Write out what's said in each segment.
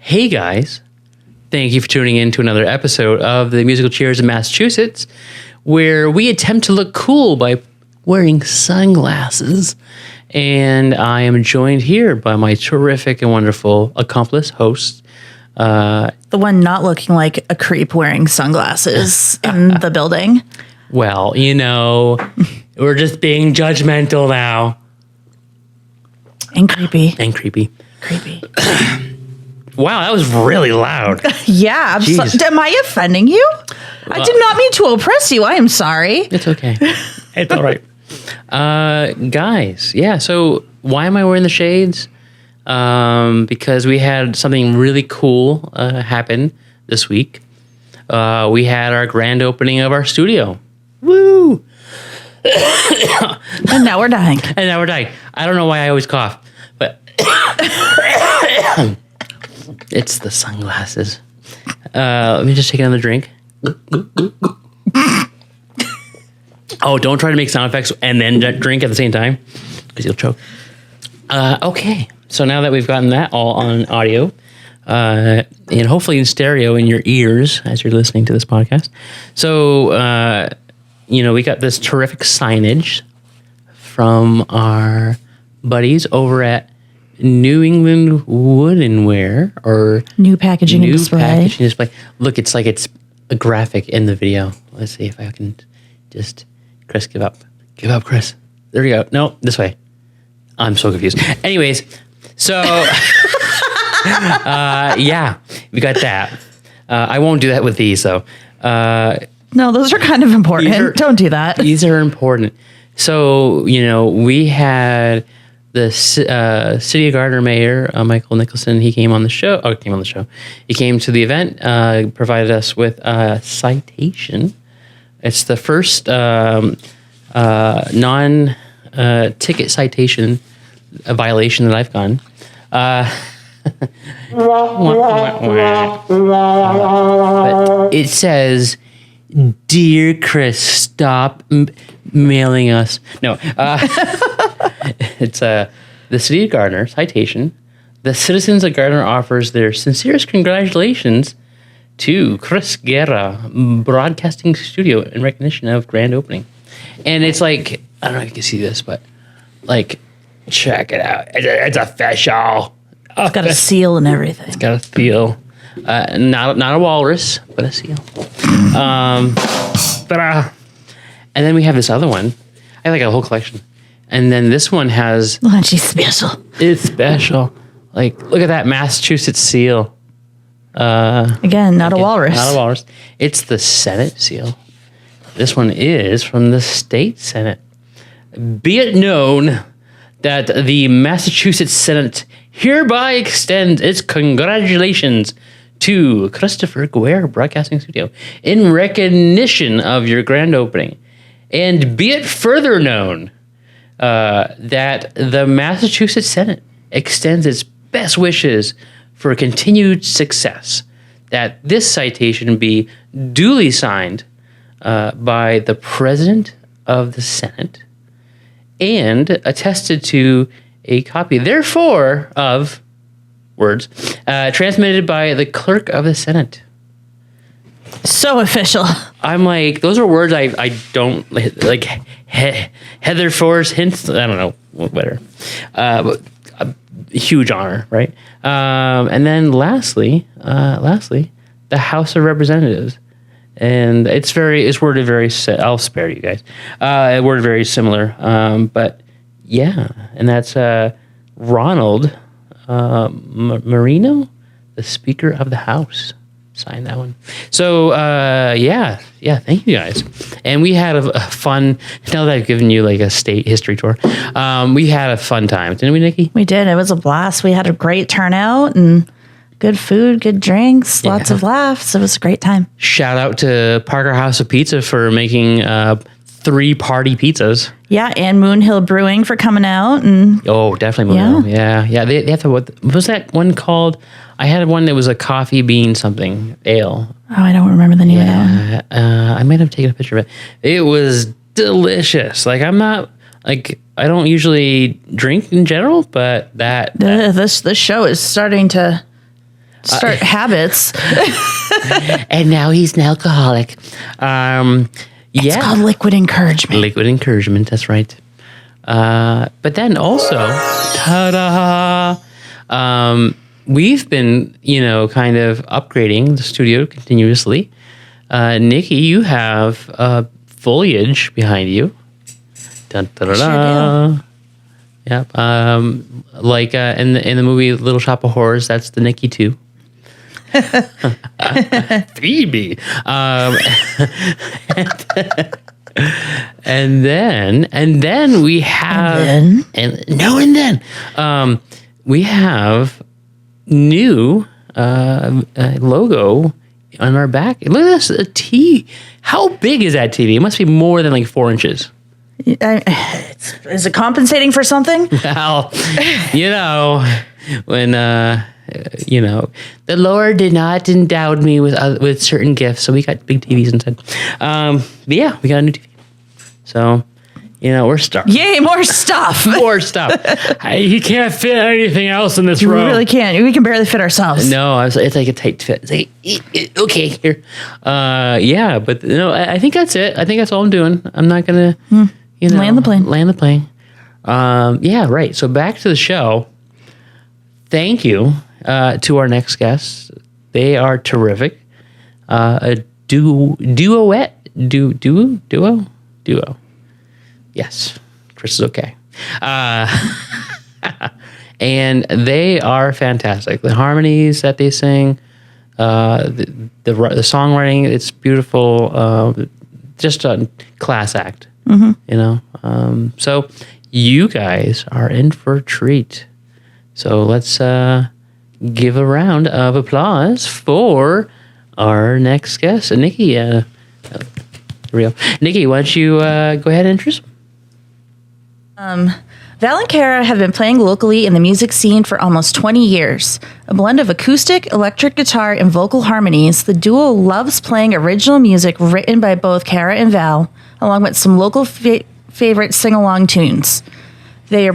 Hey guys, thank you for tuning in to another episode of the Musical Cheers in Massachusetts, where we attempt to look cool by wearing sunglasses. And I am joined here by my terrific and wonderful accomplice host. The one not looking like a creep wearing sunglasses in the building. Well, you know, we're just being judgmental now. And creepy. Creepy. Wow, that was really loud. Yeah. Am I offending you? I did not mean to oppress you. I am sorry. It's okay. It's all right. Guys, yeah, so why am I wearing the shades? Because we had something really cool happen this week. We had our grand opening of our studio. Woo! And now we're dying. I don't know why I always cough, but it's the sunglasses. Let me just take another drink. Oh, don't try to make sound effects and then drink at the same time, because you'll choke. Okay, so now that we've gotten that all on audio, and hopefully in stereo in your ears as you're listening to this podcast. So, we got this terrific signage from our buddies over at New England Woodenware, or New Packaging and Display. Look, it's like it's a graphic in the video. Let's see if I can just... Chris, give up. Give up, Chris. There we go. No, this way. I'm so confused. Anyways, so... yeah, we got that. I won't do that with these, though. No, those are kind of important. Don't do that. These are important. So, we had the City of Gardner Mayor, Michael Nicholson. He came on the show. He came to the event, provided us with a citation. It's the first non-ticket citation violation that I've gotten. But it says, "Dear Chris, stop mailing us." No, it's the City of Gardner citation. The citizens of Gardner offers their sincerest congratulations to Chris Guerra Broadcasting Studio in recognition of grand opening. And it's like, I don't know if you can see this, but like, check it out. It's official. It's got a seal and everything. It's got a seal. Not a walrus, but a seal. And then we have this other one. I have like a whole collection. And then this one has... Lunchy special. It's special. Like, look at that Massachusetts seal. Again, not a walrus. Not a walrus. It's the Senate seal. This one is from the state Senate. Be it known that the Massachusetts Senate hereby extends its congratulations to Christopher Guerra Broadcasting Studio in recognition of your grand opening. And be it further known that the Massachusetts Senate extends its best wishes for continued success, that this citation be duly signed by the President of the Senate and attested to a copy, therefore, of words transmitted by the Clerk of the Senate. So official. I'm like, those are words I don't like. Heather Forrest hints. I don't know, whatever. But a huge honor, right? And then lastly, the House of Representatives, and it's worded very. I'll spare you guys. Worded very similar, but yeah, and that's Ronald Marino, the Speaker of the House, signed that one. So yeah, thank you guys. And we had a fun. Now that I've given you like a state history tour, we had a fun time, didn't we, Nikki? We did. It was a blast. We had a great turnout and good food, good drinks, lots of laughs. It was a great time. Shout out to Parker House of Pizza for making 3 party pizzas. Yeah, and Moonhill Brewing for coming out. And definitely Moonhill. Yeah. They have to, what was that one called? I had one that was a coffee bean something ale. Oh, I don't remember the name of that one. I might have taken a picture of it. It was delicious. Like, I'm not like, I don't usually drink in general, but this show is starting to start habits. And now he's an alcoholic. It's called liquid encouragement. Liquid encouragement, that's right. But then also, ta-da! We've been, kind of upgrading the studio continuously. Nikki, you have foliage behind you. Dun, da, da, da. Sure do. Yep. Like in the movie Little Shop of Horrors, that's the Nikki 2. Phoebe. And then we have we have new logo on our back. Look at this, a T. How big is that TV? It must be more than like 4 inches. Is it compensating for something? Well, when the Lord did not endow me with certain gifts, so we got big TVs instead. But yeah, we got a new TV. So, we're stuck. Yay, more stuff. More stuff. You can't fit anything else in this room. We really can't. We can barely fit ourselves. No, it's like a tight fit. It's like, okay, here. Yeah, but I think that's it. I think that's all I'm doing. I'm not going to, land the plane. Land the plane. Yeah, right. So back to the show. Thank you to our next guests. They are terrific. A duo. Yes, Chris is okay. And they are fantastic. The harmonies that they sing, the songwriting, it's beautiful. Just a class act. So you guys are in for a treat. So let's give a round of applause for our next guest, Nikki. Nikki, why don't you go ahead and introduce? Val and Cara have been playing locally in the music scene for almost 20 years. A blend of acoustic, electric guitar, and vocal harmonies, the duo loves playing original music written by both Cara and Val, along with some local favorite sing-along tunes. They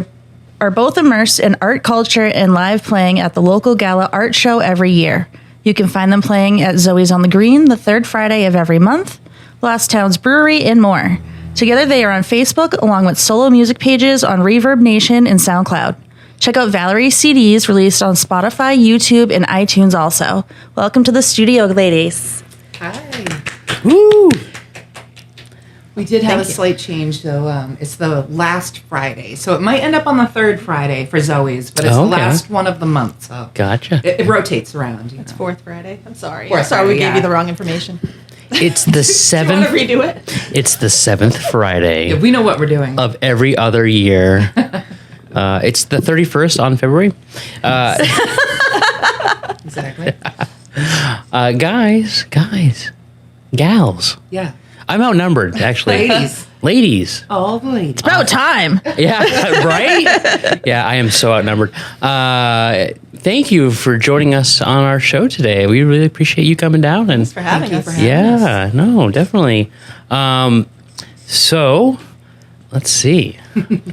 are both immersed in art culture and live playing at the local gala art show every year. You can find them playing at Zoe's on the Green the third Friday of every month, Lost Towns Brewery, and more. Together they are on Facebook, along with solo music pages on Reverb Nation and SoundCloud. Check out Valerie's CDs released on Spotify, YouTube, and iTunes also. Welcome to the studio, ladies. Hi. Woo! We did have a slight change, though. It's the last Friday, so it might end up on the third Friday for Zoe's, but it's the last one of the month. So Gotcha. It rotates around. It's fourth Friday. I'm sorry. Fourth Sorry, we Friday, gave you the wrong information. It's the seventh. Want to redo it? It's the seventh Friday Yeah, we know what we're doing. of every other year. It's the 31st on February. Exactly. Guys, gals. Yeah. I'm outnumbered, actually. Ladies. All the ladies. It's about time. Yeah, right? Yeah, I am so outnumbered. Thank you for joining us on our show today. We really appreciate you coming down. And Thanks for having us. yeah, no, definitely. So let's see.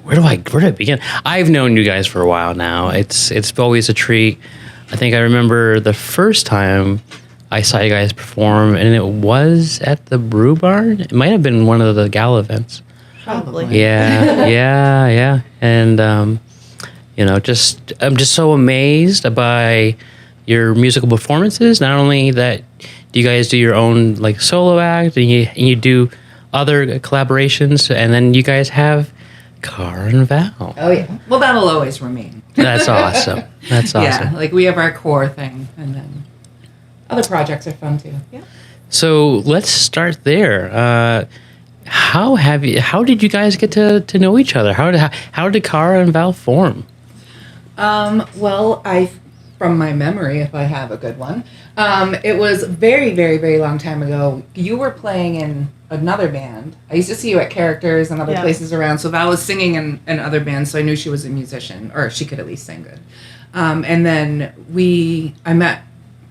Where do I begin? I've known you guys for a while now. It's always a treat. I think I remember the first time I saw you guys perform, and it was at the Brew Barn. It might have been one of the gala events. Probably. Yeah. And I'm just so amazed by your musical performances. Not only that, you guys do your own like solo act, and you do other collaborations, and then you guys have Cara and Val. Oh, yeah. Well, that'll always remain. That's awesome. That's awesome. Yeah, like we have our core thing, and then other projects are fun too. Yeah. So let's start there. How did you guys get to know each other? How did Cara and Val form? Well, from my memory, if I have a good one, it was very, very, very long time ago. You were playing in another band. I used to see you at Characters and other places around. So Val was singing in other bands, so I knew she was a musician, or she could at least sing good. And then I met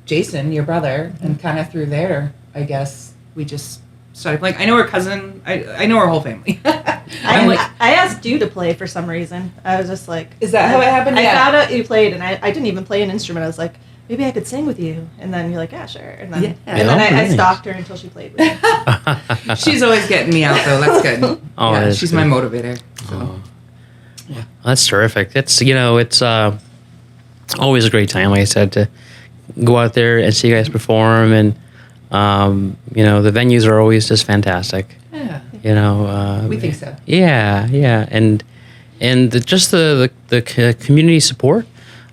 Jason, your brother, and kind of through there, I guess, we just started playing. I know her cousin. I know her whole family. I asked you to play for some reason. I was just like... Is that how it happened? I found out you played, and I didn't even play an instrument. I was like, maybe I could sing with you. And then you're like, yeah, sure. And then, Yeah. and then I Nice. stalked her until she played with me. She's always getting me out though. That's good. Oh, yeah, that's she's good. my motivator. So. That's terrific. It's it's always a great time, like I said, to go out there and see you guys perform, and the venues are always just fantastic. Yeah. We think so. Yeah, and just the community support,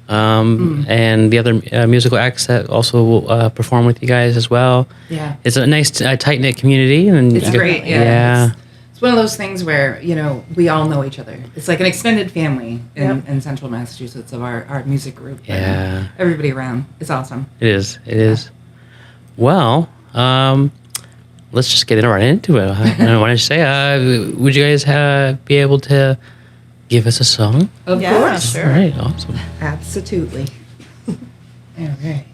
and the other musical acts that also will perform with you guys as well. Yeah. It's a nice tight knit community, and It's great. Yeah. yeah. It's one of those things where, we all know each other. It's like an extended family in central Massachusetts of our music group. and Yeah. everybody around. It's awesome. It is. Well, let's just get right into it. I want to say, would you guys be able to give us a song? Of Yeah, course. sure. All right, awesome. Absolutely. All right.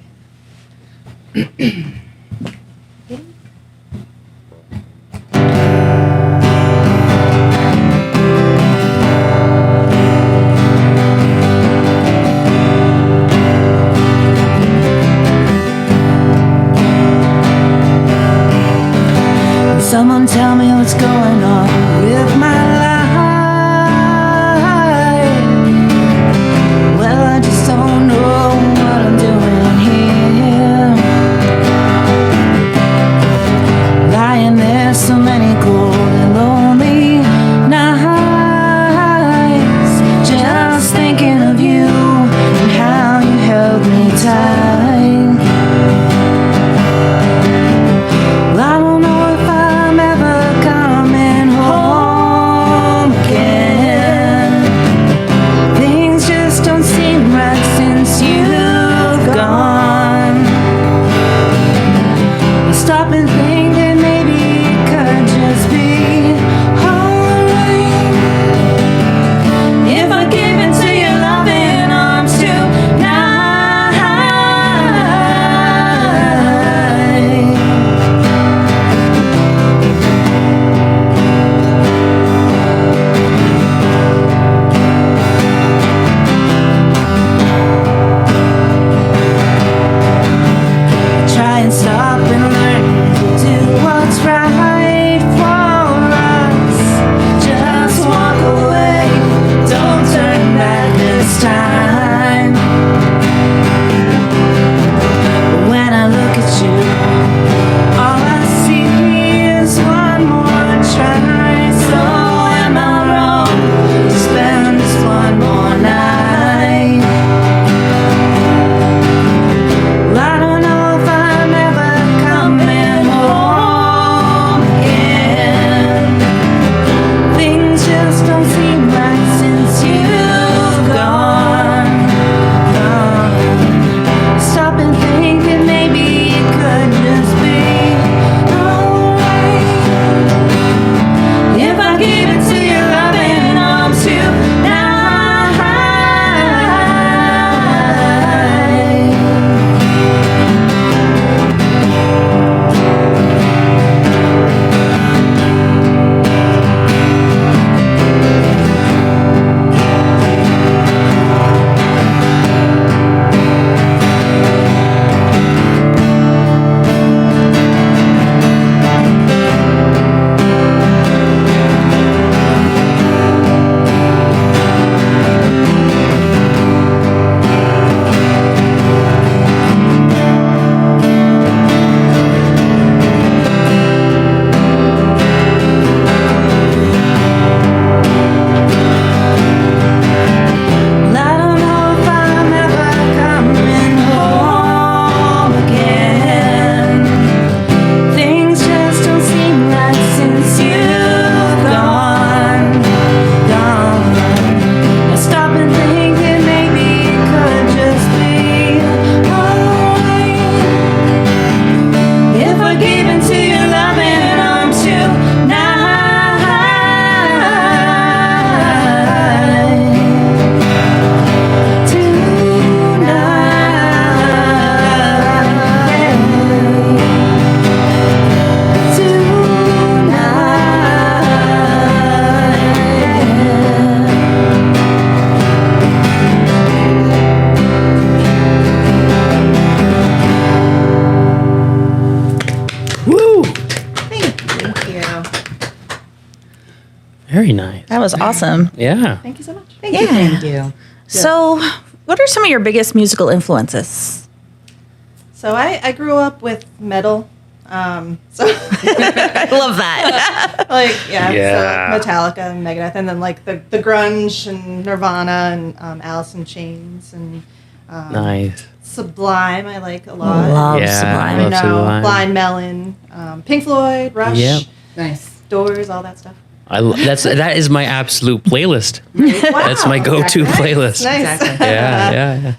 Someone tell me what's going on with my life. Well, I just don't know what I'm doing here. Very nice. That was awesome. Yeah. Thank you so much. Thank you. Thank you. So, what are some of your biggest musical influences? So I grew up with metal. So I love that. like Yeah. so Metallica and Megadeth, and then like the grunge and Nirvana and Alice in Chains and Nice. Sublime. I like a lot. Love Yeah, Sublime. love I know Sublime. Blind Melon, Pink Floyd, Rush, Yep. Nice. Doors, all that stuff. That is my absolute playlist. Wow. That's my go-to playlist. Nice. Exactly. Yeah.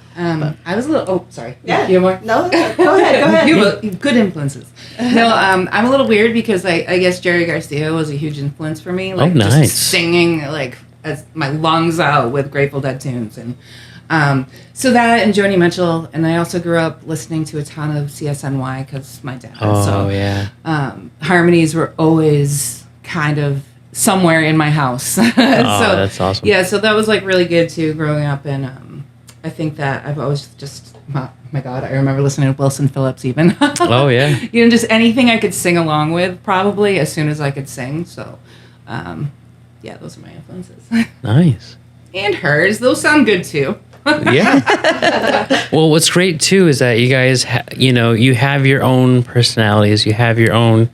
I was a little. Oh, sorry. Yeah. You have more? No, go ahead. Go ahead. You have good influences. No, I'm a little weird because I guess Jerry Garcia was a huge influence for me. Like nice. just singing like as my lungs out with Grateful Dead tunes and so that and Joni Mitchell, and I also grew up listening to a ton of CSNY because my dad. Oh, so yeah. harmonies were always kind of somewhere in my house. So that's awesome. yeah, so that was like really good too growing up, and I think that I've always just my God, I remember listening to Wilson Phillips even. Oh, yeah. You know, just anything I could sing along with probably as soon as I could sing. So yeah, those are my influences. Nice. And hers, those sound good too. Yeah. Well, what's great too is that you guys, you have your own personalities, you have your own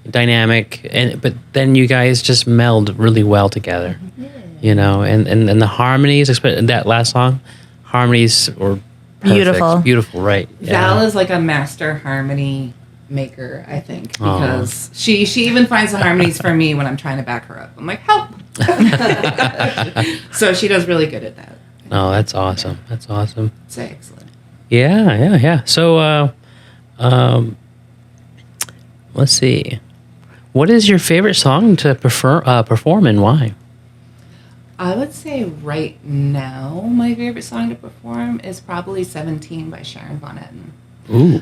dynamic, but then you guys just meld really well together. You know, and the harmonies, especially that last song, harmonies were perfect. Beautiful, right? Val is like a master harmony maker, I think, Aw. because she even finds the harmonies for me when I'm trying to back her up. I'm like, help. So she does really good at that. Oh, that's awesome. That's awesome. It's excellent. Yeah. So, let's see. What is your favorite song to perform and why? I would say right now my favorite song to perform is probably 17 by Sharon Von Etten. Ooh.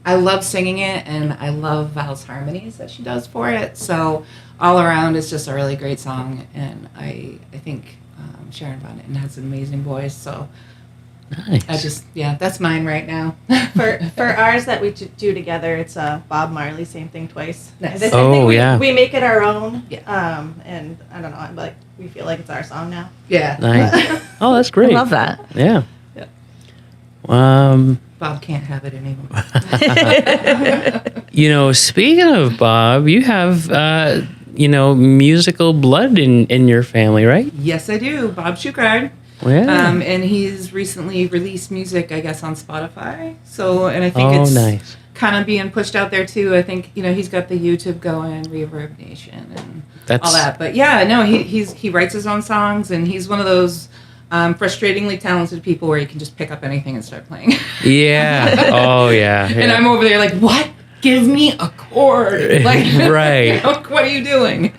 I love singing it, and I love Val's harmonies that she does for it. So all around, it's just a really great song, and I think Sharon Von Etten has an amazing voice. So Nice. that's mine right now. For ours that we do together, it's Bob Marley, Same Thing Twice. Nice. I think Oh, yeah. we make it our own. Yeah. And I don't know, like we feel like it's our song now. Yeah. Nice. Oh, that's great. I love that. Yeah. Yeah. Bob can't have it anymore. Speaking of Bob, you have musical blood in your family, right? Yes, I do. Bob Shukard. Yeah. And he's recently released music, I guess, on Spotify. So, and I think Oh, it's nice. kind of being pushed out there too. I think he's got the YouTube going, Reverb Nation, and all that. But yeah, no, he writes his own songs, and he's one of those frustratingly talented people where you can just pick up anything and start playing. Yeah. Oh, yeah. And I'm over there like, what? Give me a chord. Like, Right. What are you doing?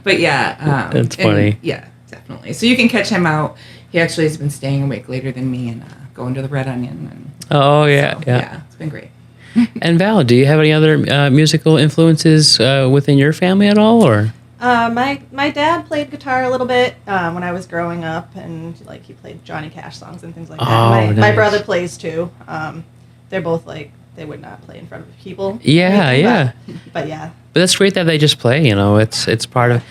But yeah, That's funny. Yeah, definitely. So you can catch him out. He actually has been staying awake later than me and going to the Red Onion. And Oh, yeah. so, Yeah. it's been great. And Val, do you have any other musical influences within your family at all, or? My dad played guitar a little bit when I was growing up, and like he played Johnny Cash songs and things like that. Oh, My nice. brother plays too. They're both like they would not play in front of people. Yeah, yeah. But yeah. But that's great that they just play. It's part of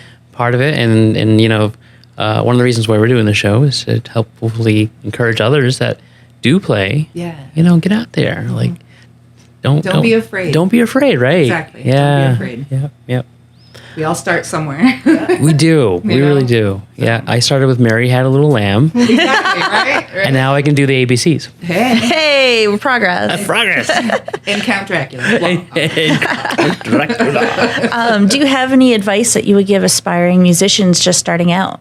it, and one of the reasons why we're doing the show is to help hopefully encourage others that do play. Yeah. Get out there. Like, don't be afraid. Don't be afraid, right? Exactly. Yeah. Don't be afraid. Yep. We all start somewhere. We do. We really do. Yeah. I started with Mary Had a Little Lamb, Exactly, right? and now I can do the ABCs. Hey, Hey, progress. Progress. and Count Dracula. Do you have any advice that you would give aspiring musicians just starting out?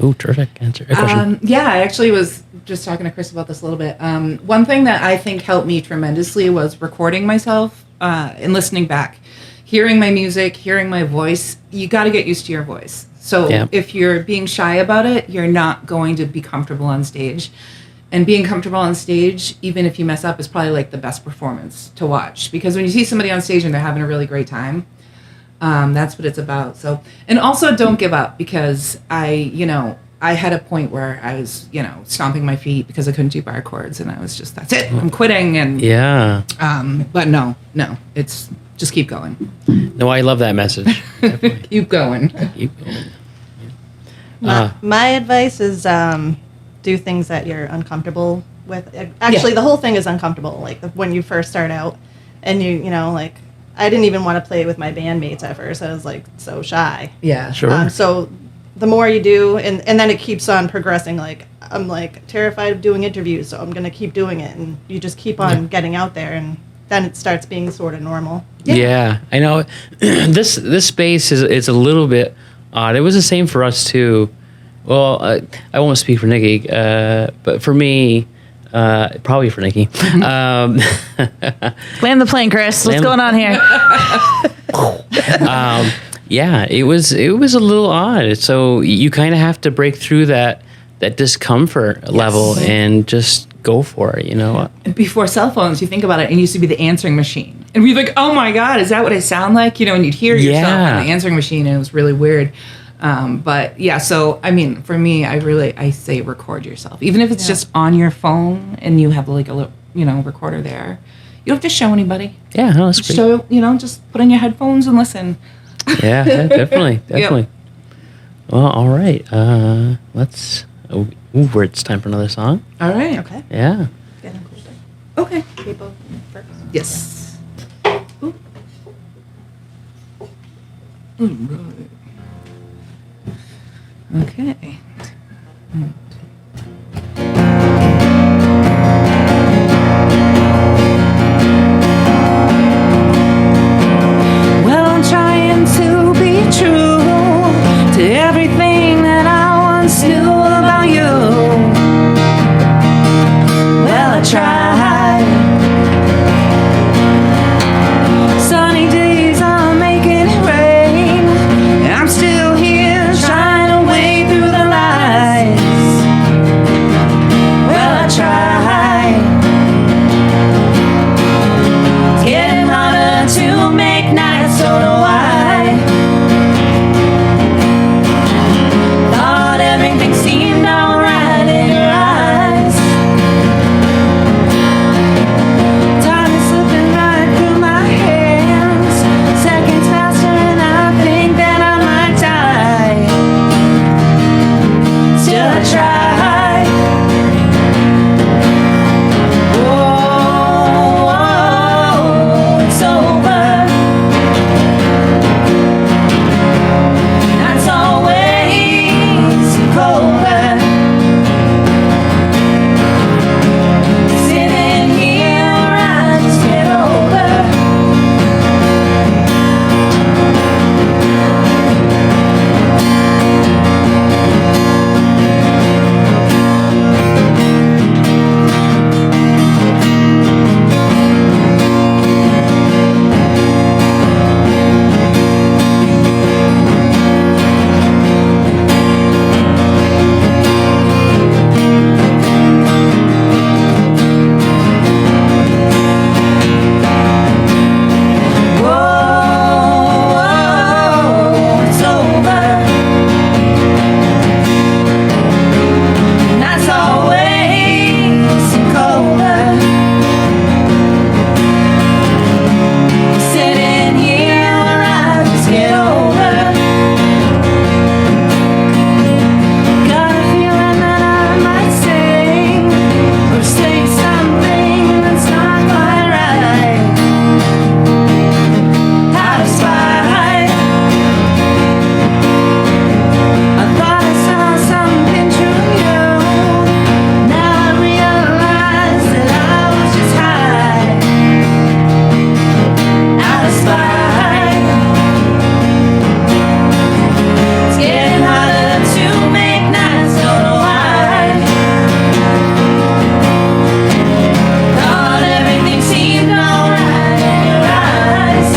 Ooh, terrific answer. Question. Yeah, I actually was just talking to Chris about this a little bit. One thing that I think helped me tremendously was recording myself and listening back. Hearing my music, hearing my voice, you got to get used to your voice. So Yeah. if you're being shy about it, you're not going to be comfortable on stage. And being comfortable on stage, even if you mess up, is probably like the best performance to watch. Because when you see somebody on stage and they're having a really great time, that's what it's about. So, and also don't give up, because I had a point where I was, stomping my feet because I couldn't do bar chords, and I was just, that's it, I'm quitting. And Yeah. but no, it's just keep going. No, I love that message. Definitely. Keep going. Keep going. My advice is do things that you're uncomfortable with. Actually, the whole thing is uncomfortable. Like when you first start out, and you know, like I didn't even want to play with my bandmates at first. I was like so shy. Yeah. Sure. So the more you do, and then it keeps on progressing. Like I'm like terrified of doing interviews, so I'm gonna keep doing it, and you just keep on getting out there, and then it starts being sort of normal. Yeah, I know. This space is a little bit odd. It was the same for us too. Well, I won't speak for Nikki, but for me, probably for Nikki. Land the plane, Chris. What's going on here? Yeah, it was a little odd. So you kind of have to break through that discomfort level and just go for it. You know. Before cell phones, you think about it, it used to be the answering machine. And we'd be like, oh my God, is that what I sound like? You know, and you'd hear yourself on the answering machine, and it was really weird. But yeah, so I mean, for me, I say record yourself, even if it's just on your phone and you have like a little, recorder there. You don't have to show anybody. Yeah, no, that's great. Just put on your headphones and listen. Yeah, definitely. Well, all right. Let's. It's time for another song. All right. Okay. Yeah. Getting closer. Okay. People first. Yes. Ooh. All right. Okay. Well, I'm trying to be true to everything that I once knew about you. Well, I tried. Sunny days are making it rain. I'm still here trying to wade through the lies. Well, I tried. It's getting harder to make nights, so do I. Thought everything seemed alright in your eyes. Time is slipping right through my hands. Seconds faster and I think that I might die. Still I try. Oh, it's over. That's always colder. Sitting here, I just get older. Whoa, it's over. Nights always colder. Sitting here where I just get older. Got a feeling that I might sing or say something that's not quite right. Out of spite, I thought I saw something through you. Now I realize that I was just high. Out of spite, it's getting harder to make nights go to wide. Thought everything seemed alright in your eyes.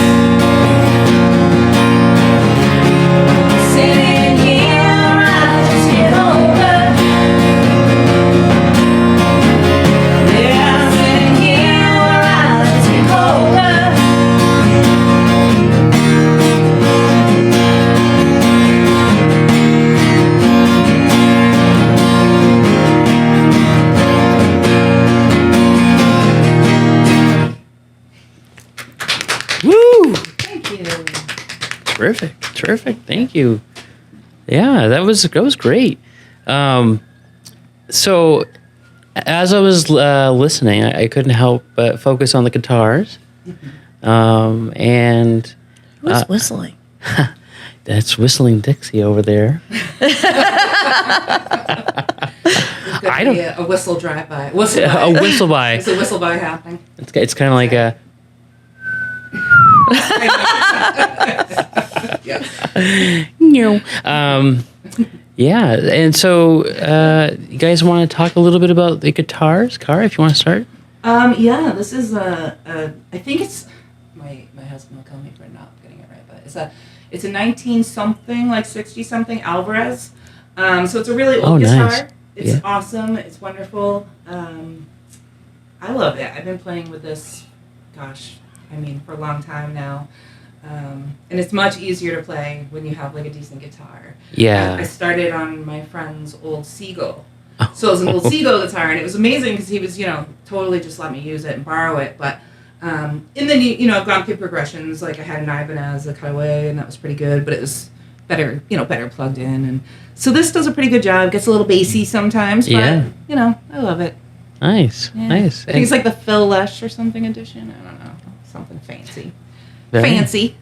Sitting here, I just get older. Yeah, sitting here where I just get colder. Woo! Thank you. Terrific. Thank you. Yeah, that was great. So as I was listening, I couldn't help but focus on the guitars. And Who's whistling? that's Whistling Dixie over there. I don't. A whistle drive by. Whistle by. A whistle by. It's a whistle by happening. It's kind of like a. Yeah. No. Yeah, and so you guys want to talk a little bit about the guitars, Cara, if you want to start? Yeah, this is I think it's my husband will kill me for not getting it right, but it's a 19 something, like 60 something Alvarez. So it's a really old guitar. Nice. It's Yeah. awesome. It's wonderful. I love it. I've been playing with this, for a long time now. And it's much easier to play when you have like a decent guitar. Yeah. I started on my friend's old Seagull. So it was an old Seagull guitar, and it was amazing because he was, totally just let me use it and borrow it. But and then I've gone through progressions. Like I had an Ibanez, a cutaway, and that was pretty good. But it was better, better plugged in. And so this does a pretty good job. Gets a little bassy sometimes, but Yeah. I love it. Nice, Yeah. nice. I think it's like the Phil Lesh or something edition. I don't know, something fancy. Very- Fancy.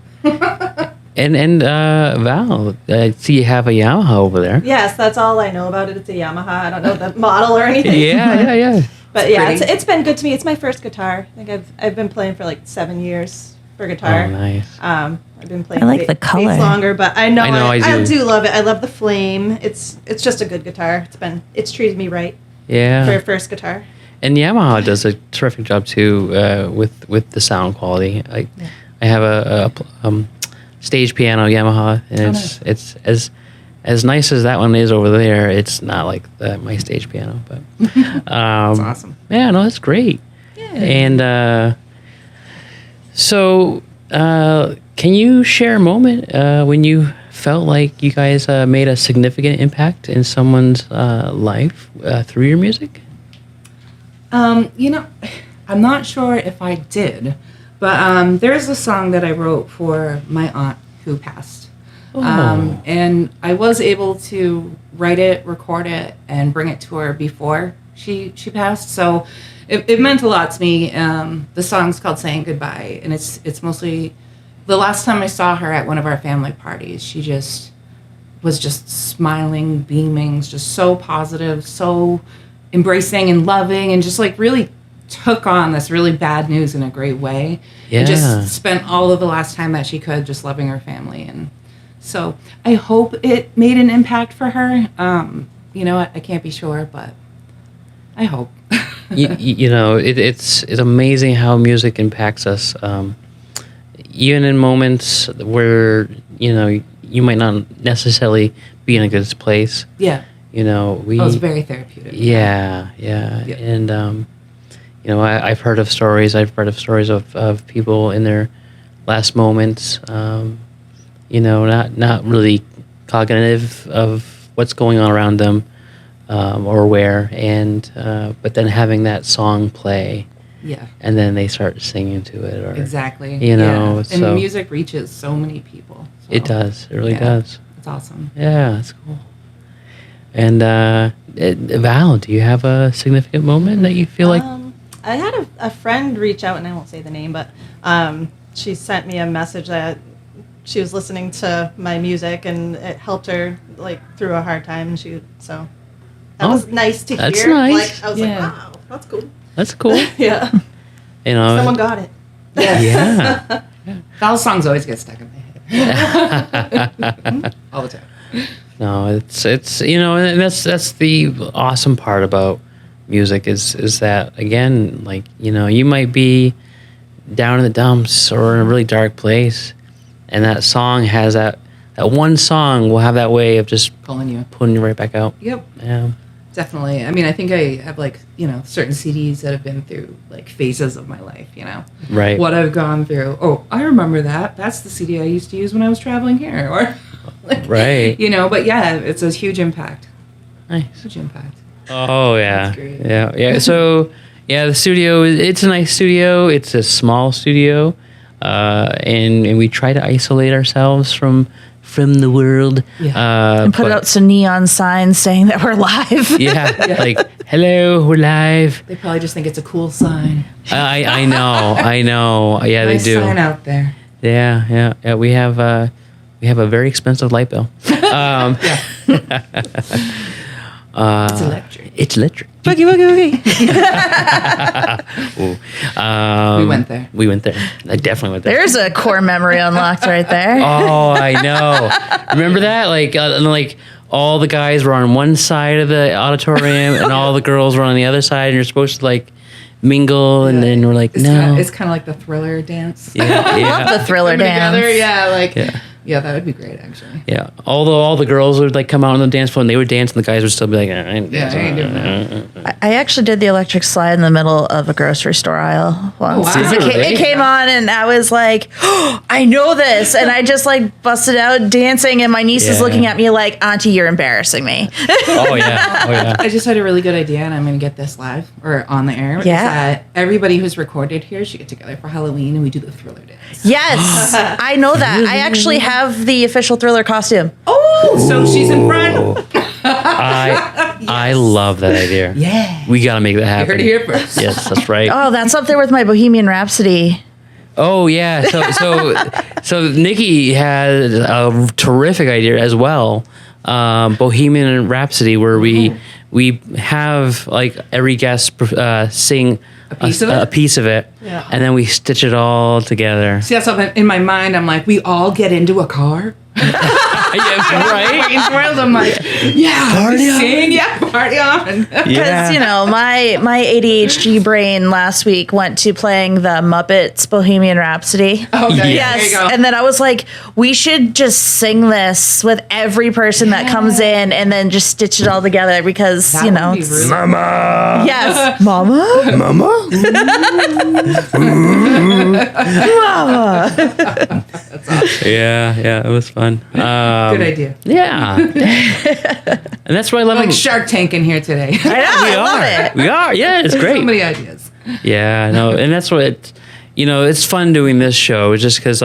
And Val, I see you have a Yamaha over there. Yes, that's all I know about it. It's a Yamaha. I don't know the model or anything. Yeah. But yeah, pretty. it's been good to me. It's my first guitar. I think I've been playing for like 7 years for guitar. Oh, nice. I've been playing. I like the bass color. longer, but I know I I do. do love it. I love the flame. It's just a good guitar. It's treated me right for a Yeah. first guitar. And Yamaha does a terrific job too with the sound quality. I have a stage piano Yamaha, and it's as nice as that one is over there. It's not like my stage piano, but That's awesome. yeah, no, that's great. Yeah. And so, can you share a moment when you felt like you guys made a significant impact in someone's life through your music? I'm not sure if I did, but there's a song that I wrote for my aunt who passed. Oh. And I was able to write it, record it, and bring it to her before she passed. So it meant a lot to me. The song's called Saying Goodbye, and it's mostly the last time I saw her at one of our family parties. She just was just smiling, beaming, just so positive, so embracing and loving, and just like really took on this really bad news in a great way. Yeah. And just spent all of the last time that she could just loving her family. And so I hope it made an impact for her. I can't be sure, but I hope. It's amazing how music impacts us. Even in moments where you might not necessarily be in a good place. Yeah. It's very therapeutic. Yeah. And I've heard of stories. I've read of stories of people in their last moments. Not really cognitive of what's going on around them or where, and but then having that song play. Yeah. And then they start singing to it, or Exactly. And and music reaches so many people. So, it does. It really does. It's awesome. Yeah, that's cool. And Val, do you have a significant moment that you feel like? I had a friend reach out, and I won't say the name, but she sent me a message that she was listening to my music, and it helped her like through a hard time. So that was nice to hear. That's nice. Like, I was like, wow, that's cool. That's cool. Yeah. Someone got it. Yeah. Val's songs always get stuck in my head. All the time. No, it's and that's the awesome part about music is that, again, like, you might be down in the dumps or in a really dark place, and that song has that one song will have that way of just Pulling you right back out. Yep. Yeah. Definitely. I mean, I think I have certain CDs that have been through like phases of my life, Right. What I've gone through. Oh, I remember that. That's the CD I used to use when I was traveling here. Or Right. but yeah, it's a huge impact. Nice. Huge impact. Oh yeah. That's great. Yeah. So yeah, the studio, it's a nice studio. It's a small studio, and we try to isolate ourselves from from the world. And put out some neon signs saying that we're live. Yeah, like, hello, we're live. They probably just think it's a cool sign. I know. Yeah, Nice they do. sign out there. Yeah. We have a very expensive light bill. It's electric. It's electric. Boogie, boogie, boogie. We went there. We went there. I definitely went there. There's a core memory unlocked right there. Oh, I know. Remember that? Like, all the guys were on one side of the auditorium, and all the girls were on the other side, and you're supposed to like mingle, and then we're like, no. It's kind of like the Thriller dance. Yeah. Love the Thriller Come dance. together, yeah, like Yeah. yeah, that would be great actually. Yeah. Although all the girls would like come out on the dance floor and they would dance, and the guys would still be like, I ain't Yeah, I ain't doing that. I actually did the electric slide in the middle of a grocery store aisle once. wow. 'Cause it came on, and I was like, oh, I know this. And I just like busted out dancing, and my niece is Yeah. looking at me like, Auntie, you're embarrassing me. Oh yeah. I just had a really good idea, and I'm going to get this live or on the air. Yeah. Is that everybody who's recorded here should get together for Halloween, and we do the Thriller dance. Yes, I know that. I actually have the official Thriller costume. Oh, so she's in front. I love that idea. Yeah. We gotta make that You happen. heard it here first. Yes, that's right. Oh, that's up there with my Bohemian Rhapsody. Oh yeah. So Nikki had a terrific idea as well. Bohemian Rhapsody, where we have like every guest sing a piece of it, Yeah. and then we stitch it all together. See, that's something in my mind. I'm like, we all get into a car. Yeah, right. Fucking thrilled. I'm like, yeah, Party on. sing, yeah, party on. Because, my ADHD brain last week went to playing the Muppets Bohemian Rhapsody. Okay, there you Yes. go. And then I was like, we should just sing this with every person that comes in and then just stitch it all together because, That would be it's- really- Mama. Yes. Mama? Mama. Mama. Yeah, it was fun. Good idea. Yeah. And that's why I love Like them. Shark Tank in here today. I know. I love it. We are. Yeah, it's So great. many ideas. Yeah, no, and that's what it's fun doing this show just because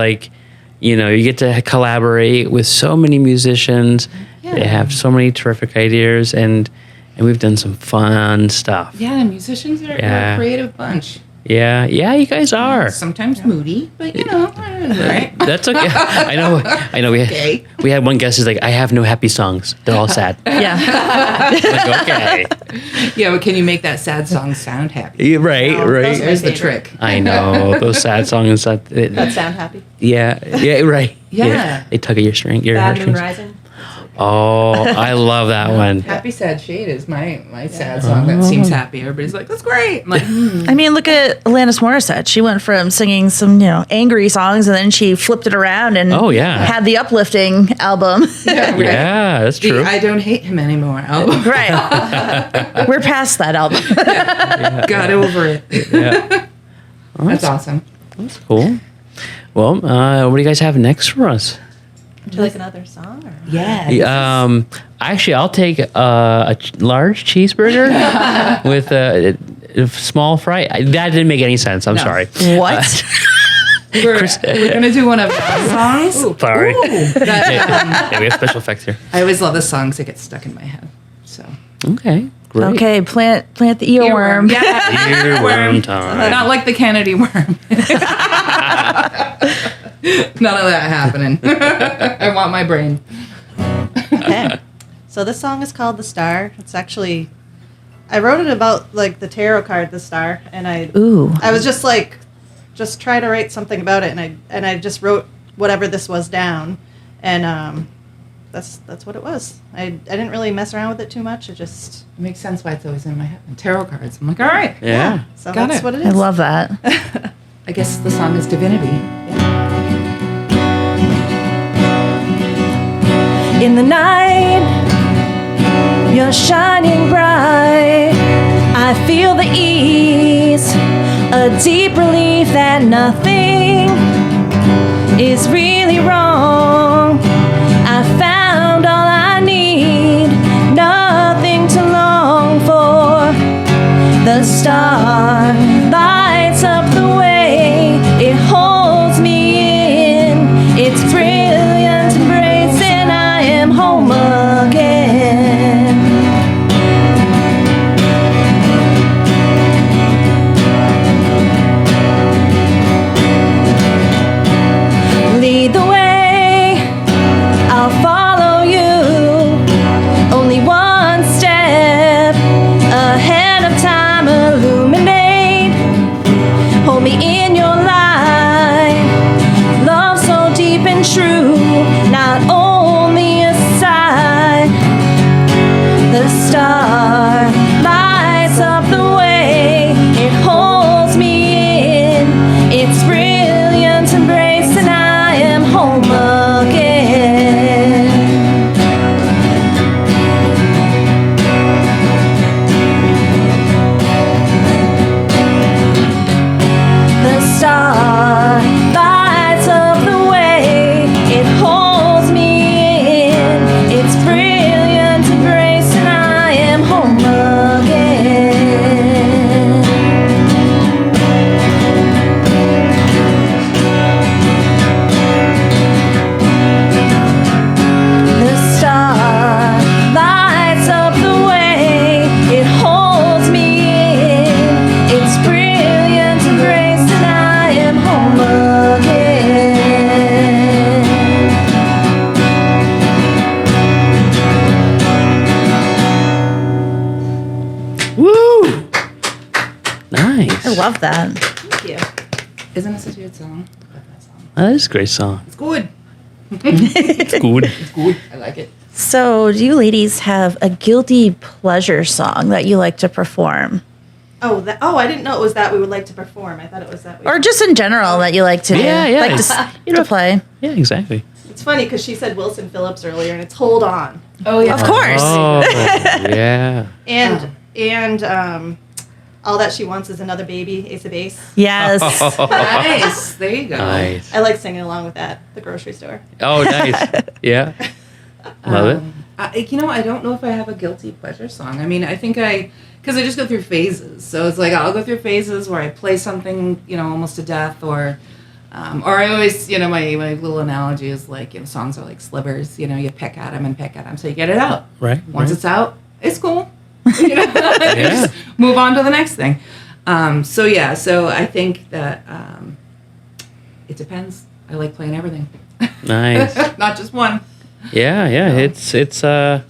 you get to collaborate with so many musicians. They have so many terrific ideas, and we've done some fun stuff. Yeah, musicians are a creative bunch. Yeah, you guys are. Sometimes moody, but right? That's okay. I know. We had one guest who's like, I have no happy songs. They're all sad. Yeah. Like, okay. Yeah, but can you make that sad song sound happy? Yeah, right. There's the trick. I know those sad songs. That sound happy. Yeah, right. Yeah. They tug at your string. Your Bad Moon heartstrings. Rising. Oh, I love that one. Happy Sad Shade is my sad song that seems happy. Everybody's like, that's great. I'm like, I mean, look at Alanis Morissette. She went from singing some, angry songs, and then she flipped it around and had the uplifting album. Yeah, that's the true. I Don't Hate Him Anymore album. Right. We're past that album. Got over it. Yeah. That's awesome. That's cool. Well, what do you guys have next for us? Would you like another song? Or? Yeah. Actually, I'll take a large cheeseburger with a small fry. That didn't make any sense. I'm sorry. What? We're going to do one of those songs. Sorry. That, Yeah, we have special effects here. I always love the songs that get stuck in my head. So Okay. Great. Okay, plant the earworm. Yeah. Earworm time. Not like the Kennedy worm. None of that happening. I want my brain. Okay. So this song is called The Star. It's actually, I wrote it about like the tarot card, The Star, and I was just try to write something about it, and I just wrote whatever this was down, and that's what it was. I didn't really mess around with it too much. It just It makes sense why it's always in my head. And tarot cards. I'm like, all right. Yeah. so Got that's it. what it is. I love that. I guess the song is Divinity. In the night, you're shining bright. I feel the ease, a deep relief that nothing is really wrong. I found all I need, nothing to long for. The star lights up the way, it holds me in its brilliant embrace. I love that. Thank you. Isn't this a good song? I love that song. That is a great song. It's good. It's good. It's good. I like it. So, do you ladies have a guilty pleasure song that you like to perform? Oh, I didn't know it was that we would like to perform. I thought it was that we... Or just in general that you like to do? Yeah, yeah. Like to play? Yeah, exactly. It's funny because she said Wilson Phillips earlier, and it's Hold On. Oh, yeah. Of course. Oh, yeah. And All That She Wants Is Another Baby, Ace of Base. Yes. Nice. There you go. Nice. I like singing along with that at the grocery store. Oh, nice. Yeah. Love it. I don't know if I have a guilty pleasure song. I mean, I think because I just go through phases. So it's like I'll go through phases where I play something, almost to death, or I always, my little analogy is like, songs are like slivers. You pick at them and pick at them, so you get it out. Right. Once right. it's out, it's cool. Just move on to the next thing. So I think that it depends. I like playing everything. Nice. Not just one. Yeah, yeah. It's I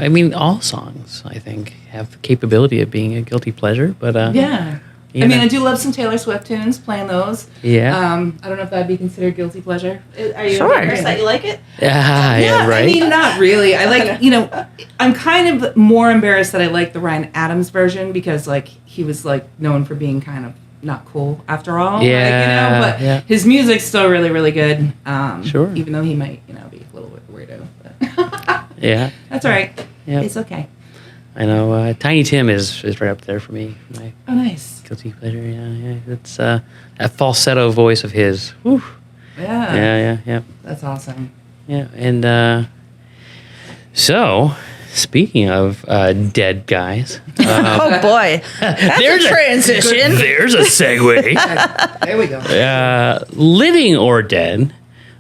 mean, all songs, I think, have the capability of being a guilty pleasure, but Yeah. you I mean, know. I do love some Taylor Swift tunes, playing those. Yeah. I don't know if that'd be considered guilty pleasure. Are you Sure. embarrassed that you like it? yeah, right. I mean, not really. I like, I'm kind of more embarrassed that I like the Ryan Adams version because, like, he was, like, known for being kind of not cool after all. Yeah, But yeah. his music's still really, really good. Sure. Even though he might, be a little bit weirdo. But Yeah, that's all right. Yeah. It's okay. I know. Tiny Tim is right up there for me. My Oh, nice. guilty pleasure. Yeah. It's that falsetto voice of his. Whew. Yeah. Yeah. That's awesome. Yeah. And so, speaking of dead guys, Oh, boy. That's there's a transition. There's a segue. There we go. Living or dead,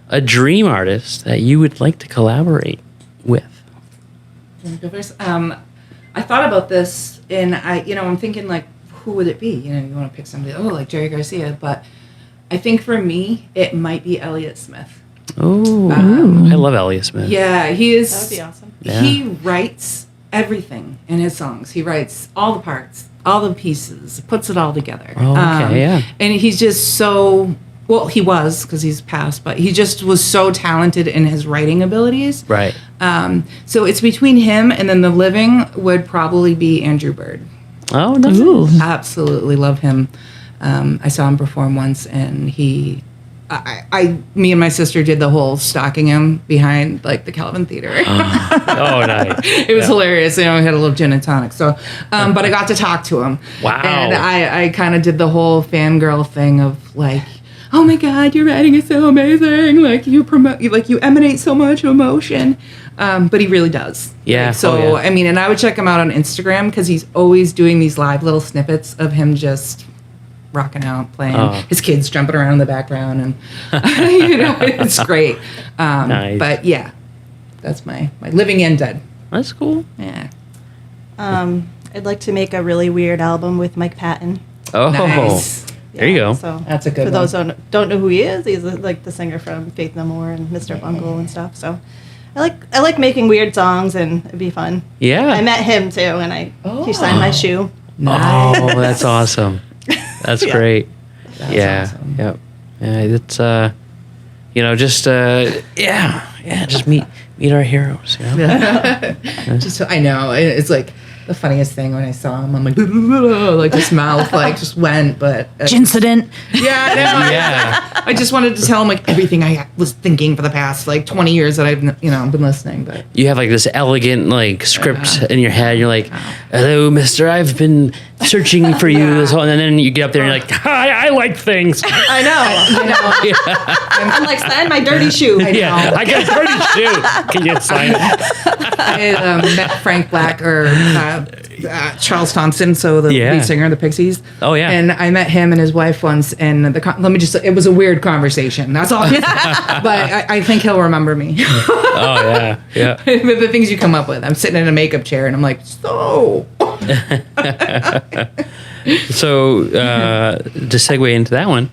a dream artist that you would like to collaborate with. You wanna go first? I thought about this, and I'm thinking, like, who would it be? You want to pick somebody, like Jerry Garcia, but I think for me, it might be Elliott Smith. Oh, I love Elliott Smith. Yeah, he is. That would be awesome. Yeah. He writes everything in his songs. He writes all the parts, all the pieces, puts it all together. Oh, okay, yeah. And he's just so. Well, he was, because he's passed, but he just was so talented in his writing abilities. Right. So it's between him and then the living would probably be Andrew Bird. Oh, nice. Ooh. Absolutely love him. I saw him perform once, and me and my sister did the whole stalking him behind like the Calvin Theater. Oh, nice. It was hilarious. We had a little gin and tonic. So, but I got to talk to him. Wow. And I kind of did the whole fangirl thing of like, oh my God, your writing is so amazing. Like you emanate so much emotion. But he really does. Yeah. Like, so, Oh, yeah. I mean, and I would check him out on Instagram because he's always doing these live little snippets of him just rocking out, playing. Oh. His kids jumping around in the background. And, it's great. Nice. But yeah, that's my living and dead. That's cool. Yeah. I'd like to make a really weird album with Mike Patton. Oh, Nice. there you go. So That's a good for one. those who don't know who he is, he's like the singer from Faith No More and Mr. Bungle and stuff. So I like making weird songs, and it'd be fun. Yeah. I met him too, and he signed my shoe. Oh, that's awesome. That's Yeah. great. That's yeah. awesome. Yep. Yeah. It's just meet our heroes. You know? Just I know it's like the funniest thing when I saw him. I'm like, like his mouth like just went, but Incident. yeah, I know. Yeah. I just wanted to tell him like everything I was thinking for the past like 20 years that I've been listening. But You have like this elegant like script in your head. You're like, "Hello, Mister. I've been searching for you this whole," and then you get up there and you're like, "Hi, I like things." I know. I'm like, sign my dirty shoe. Yeah, I got a dirty shoe. Can you sign it? I met Frank Black or Charles Thompson, so the Yeah. lead singer of the Pixies. Oh, yeah. And I met him and his wife once, and it was a weird conversation. That's all. But I think he'll remember me. Oh yeah. The things you come up with. I'm sitting in a makeup chair, and I'm like, so. So to segue into that one,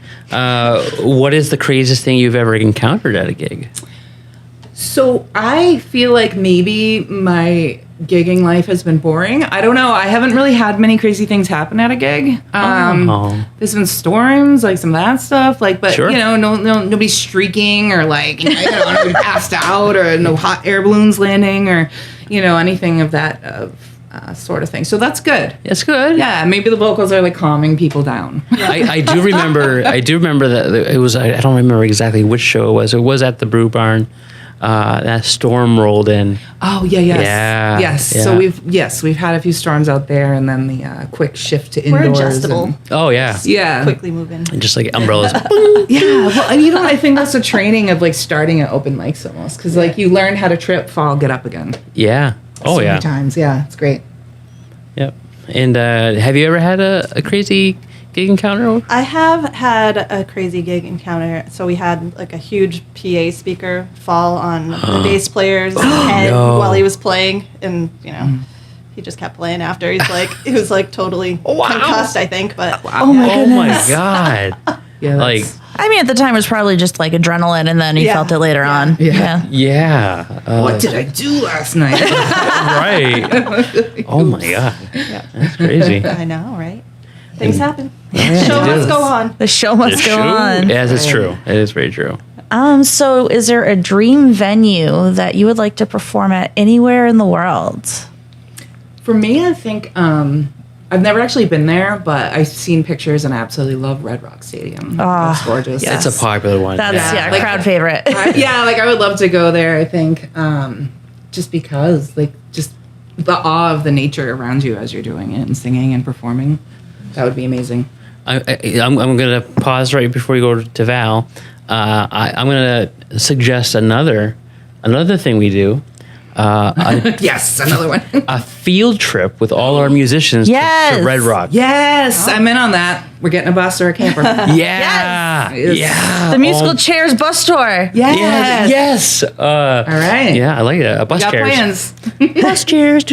what is the craziest thing you've ever encountered at a gig? So I feel like maybe my gigging life has been boring. I don't know. I haven't really had many crazy things happen at a gig. There's been storms, like some of that stuff. Like, but Sure. you know, nobody streaking or like nobody passed out or no hot air balloons landing or anything of that sort of thing. So that's good. It's good. Yeah, maybe the vocals are like calming people down. I do remember that it was. I don't remember exactly which show it was. It was at the Brew Barn. That storm rolled in. Oh yes. Yeah, Yes. yeah. So we've had a few storms out there, and then the quick shift to We're indoors. adjustable. Oh yeah, Yeah. Quickly moving. just like umbrellas. Yeah. Well, and I think that's a training of like starting at open mics almost, because like you learn how to trip, fall, get up again. Yeah. Oh So yeah. many times. Yeah, it's great. Yep. And have you ever had a crazy gig encounter? I have had a crazy gig encounter. So we had like a huge PA speaker fall on the bass player's head no. while he was playing, and he just kept playing after. He was like totally concussed, I think. But Oh my Oh goodness. my god. Yeah. Like I mean, at the time, it was probably just like adrenaline, and then he Yeah. felt it later on. Yeah. yeah. What did I do last night? Right. Oh my god. That's crazy. I know, right? Things happen. Yeah, Show it must is. go on. The show must go on. Yes, it's true. It is very true. So is there a dream venue that you would like to perform at anywhere in the world? For me, I think I've never actually been there, but I've seen pictures and I absolutely love Red Rock Stadium. It's gorgeous. yes. It's a popular one. That's Yeah. yeah, crowd favorite. I would love to go there. I think just because like just the awe of the nature around you as you're doing it and singing and performing, that would be amazing. I'm going to pause right before we go to Val. I'm going to suggest another thing we do. Yes, another one. A field trip with all our musicians Yes. to Red Rock. Yes, I'm in on that. We're getting a bus or a camper. Yeah. Yes. Yeah. The musical Oh, Chairs bus tour. Yes. Yes. All right. Yeah, I like it. A bus Got chairs. plans. Bus chairs.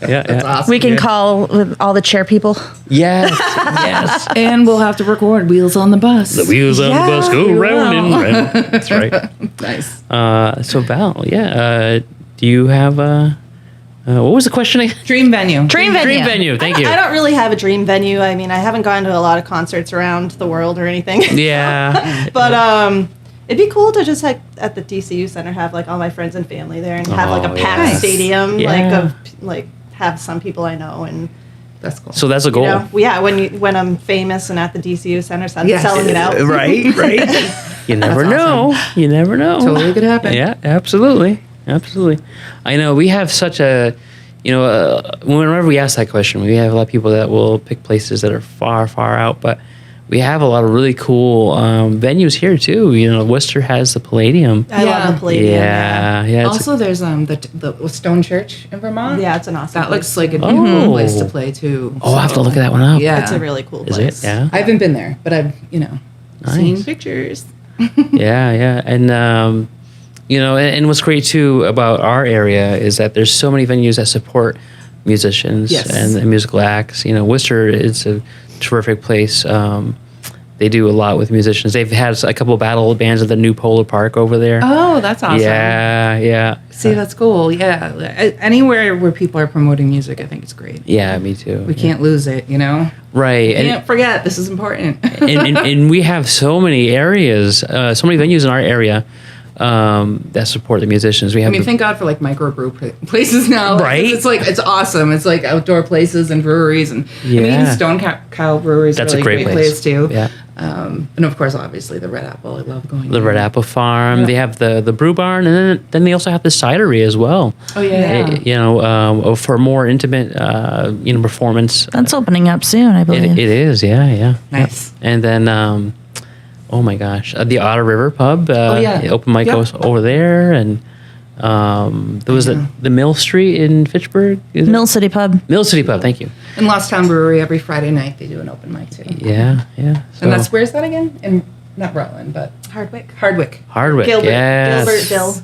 Yeah. Awesome. We can call with all the chair people. Yes. Yes. And we'll have to record Wheels on the Bus. The wheels on the bus go we round and will. round. That's right. Nice. So Val, do you have what was the question again? Dream venue. Dream venue. Dream venue. Thank you. I don't really have a dream venue. I mean, I haven't gone to a lot of concerts around the world or anything. Yeah. But it'd be cool to just like at the DCU Center have like all my friends and family there and have like Oh, a packed yes. stadium, Yeah. like have some people I know and That's cool. So that's a goal. when I'm famous and at the DCU Center Yes. selling it out. Right. You never know. You never know. Totally could happen. Yeah, absolutely. I know we have such a, whenever we ask that question, we have a lot of people that will pick places that are far, far out, but we have a lot of really cool venues here too. Worcester has the Palladium. I love the Palladium. Yeah. It's Also, there's the Stone Church in Vermont. Yeah, it's an awesome That looks place. like a Oh. beautiful place to play too. I'll have to look at that one up. Yeah, It's a really cool Is place. it? Yeah. I haven't been there, but I've seen Nice. pictures. Yeah. And, and what's great too about our area is that there's so many venues that support musicians Yes. and musical acts. Worcester is a terrific place. They do a lot with musicians. They've had a couple of battle bands at the new Polar Park over there. Oh, that's awesome. Yeah. See, that's cool. Yeah, anywhere where people are promoting music, I think it's great. Yeah, me too. We can't lose it, Right. Can't forget this is important. And we have so many areas, so many venues in our area that support the musicians. We I have mean, thank God for like microbrew places now. Right? It's awesome. It's like outdoor places and breweries, and I Yeah. mean Stone Cow Brewery is That's really a great place. too. Yeah. And of course, obviously the Red Apple. I love going. the there. Red Apple Farm. Yeah. They have the brew barn, and then they also have the cidery as well. Oh yeah. For more intimate, performance. That's opening up soon, I believe. It is, yeah. Nice. And then, oh my gosh, the Otter River Pub. yeah. The open mic Yep. goes over there, and there was the Mill Street in Fitchburg. Is it? Mill City Pub. Mill City Pub. Thank you. And Lost Town Brewery every Friday night they do an open mic too. Yeah. So, And that's where's that again? In not Rutland, but Hardwick. Hardwick. Hardwick. Gilbert. Yes. Gilbertville.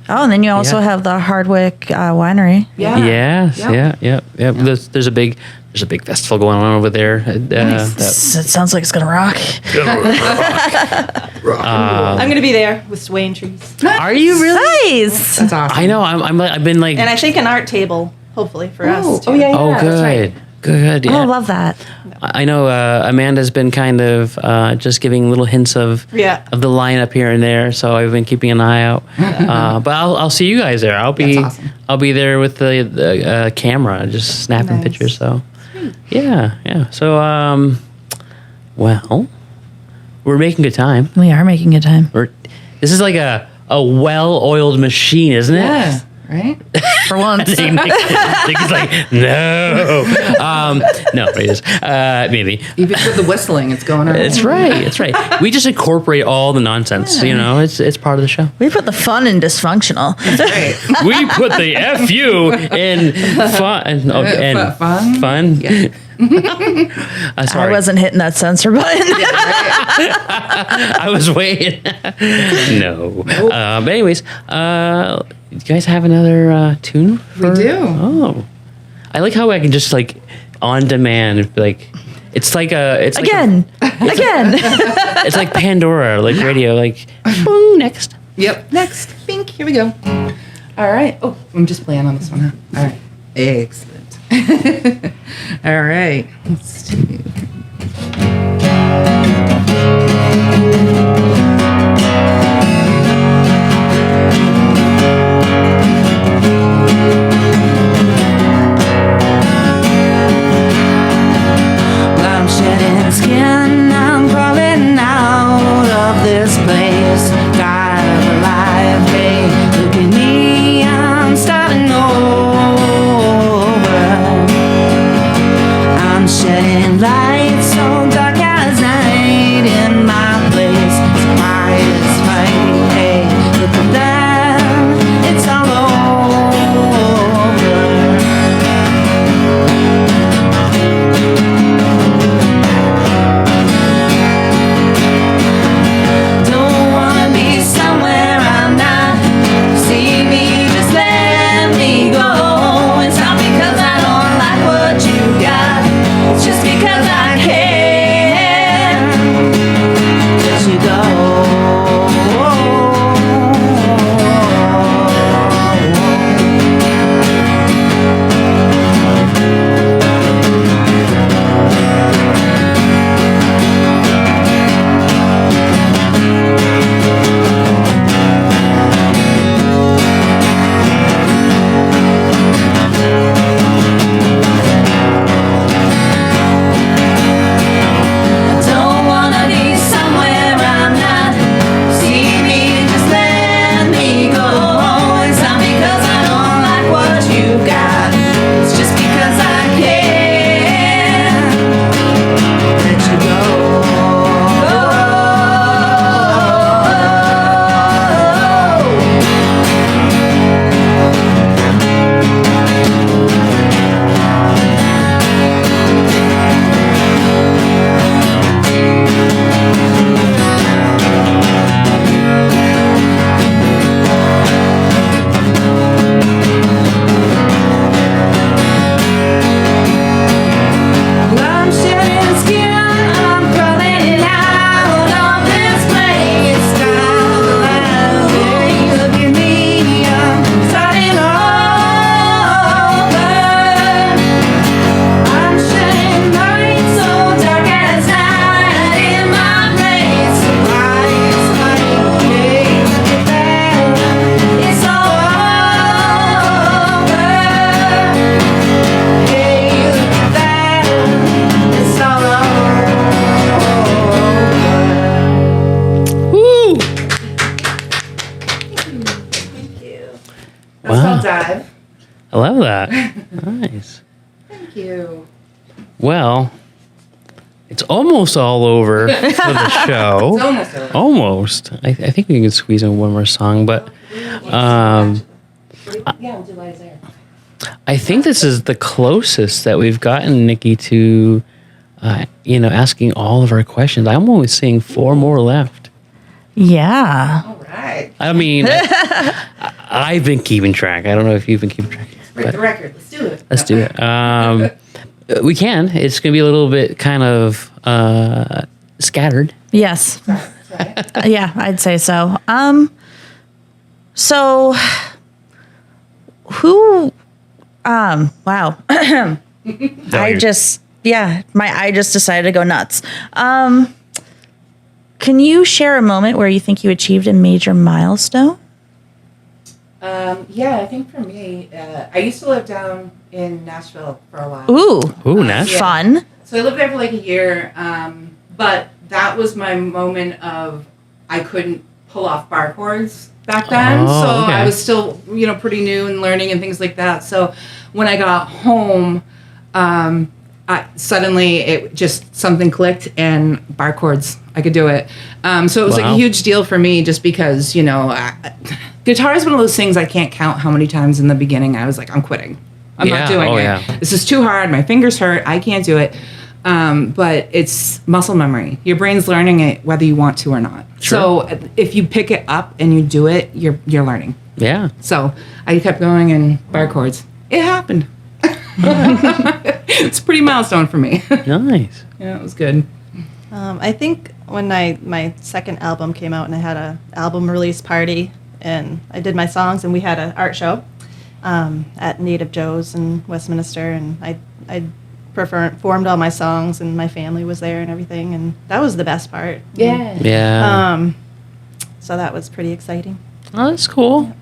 Oh, and then you also Yeah. have the Hardwick Winery. Yeah. Yes. Yep. Yeah. There's a big there's a big festival going on over there. It sounds like it's gonna rock. I'm gonna be there with swaying trees, Are you really? Nice. That's awesome. I know. I've been like. and I think an art table, hopefully for us. Too. Oh yeah, yeah. Oh, that's good. right. Good. Oh, Yeah. I love that. I know Amanda's been kind of just giving little hints of Yeah. of the lineup here and there, so I've been keeping an eye out. But I'll see you guys there. I'll be That's awesome. I'll be there with the camera, just snapping Nice. pictures. So yeah. So well, we're making good time. We are making good time This is like a well-oiled machine, isn't it? Yeah. Right. for once. Nick's like, no. No, it is. Maybe. Even with the whistling, it's going on. It's right. It's right. We just incorporate all the nonsense. You know, it's part of the show. We put the fun in dysfunctional. Right. We put the FU in fun and Fun? fun. Yeah. I Sorry, wasn't hitting that censor button. I was waiting. No. But anyways, you guys have another tune? We do. Oh, I like how I can just like on demand, like it's like a it's Again. Again. it's like Pandora, like radio, like boom, next. Yep. Next. Bink. Here we go. All right. Oh, I'm just playing on this one. Huh? All right. Excellent. All right. Let's see. I'm shedding skin, I'm crawling out of this place. Tired of a life, hey, look at me, I'm starting over. I'm shedding light so dark as night in my place. So why is fighting, hey, look at that, it's all over. Don't wanna be somewhere I'm not. See me, just let me go. It's not because I don't like what you got. It's just because I can't let you go. Don't wanna be somewhere I'm not. See me, just let me go. It's not because I don't like what you got. It's just because I can't let you I'm shedding skin, I'm crawling out of this place. Time to laugh, hey, look at me, I'm starting over. I'm shedding light so dark as night in my place. So why is fighting, hey, look at that, it's all over. Hey, look at that, it's all over. Woo! That's called Dive. I love that. Nice. Thank you. Well, it's almost all over for the show. It's almost over. Almost. I think we can squeeze in one more song, but Yeah, we'll do Lights Air. I think this is the closest that we've gotten, Nikki, to asking all of our questions. I'm only seeing 4 more left. Yeah. All right. I mean, I've been keeping track. I don't know if you've been keeping track. Break the record. Let's do it. Let's do it. We can. It's going to be a little bit kind of scattered. Yes. Yeah, I'd say so. So who wow. I just my eye just decided to go nuts. Can you share a moment where you think you achieved a major milestone? Yeah, I think for me, I used to live down in Nashville for a while. Ooh, Nashville. Fun. So I lived there for like a year, but that was my moment of I couldn't pull off bar chords back then. Oh, So okay. I was still, pretty new and learning and things like that. So when I got home, suddenly it just something clicked and bar chords, I could do it. So it was like Wow. a huge deal for me just because, guitar is one of those things I can't count how many times in the beginning I was like, I'm quitting. I'm Yeah. not doing Oh, it. yeah. This is too hard. My fingers hurt. I can't do it. But it's muscle memory. Your brain's learning it whether you want to or not. Sure. So if you pick it up and you do it, you're learning. Yeah. So I kept going in bar chords. It happened. It's a pretty milestone for me. Nice. Yeah, it was good. I think when my second album came out and I had a album release party and I did my songs and we had an art show at Native Joe's in Westminster and I performed all my songs and my family was there and everything and that was the best part. Yeah. Yeah. So that was pretty exciting. Oh, that's cool.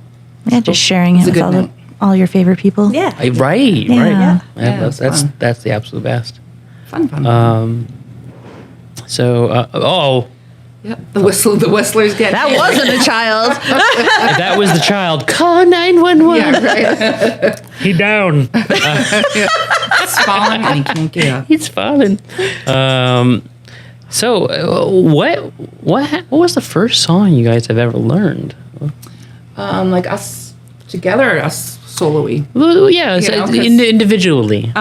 Yeah, just sharing it It's a with good night. all your favorite people. Yeah. Right. Yeah. Right. Yeah. Yeah, it's that's fun. that's the absolute best. Fun. Yep. The whistlers get That wasn't a child. If that was the child, call 911. Yeah, right. He down. It's falling and he can't get up. He's falling. What was the first song you guys have ever learned? Like us together, or us solo-y. Well, yeah, You know, 'cause- individually.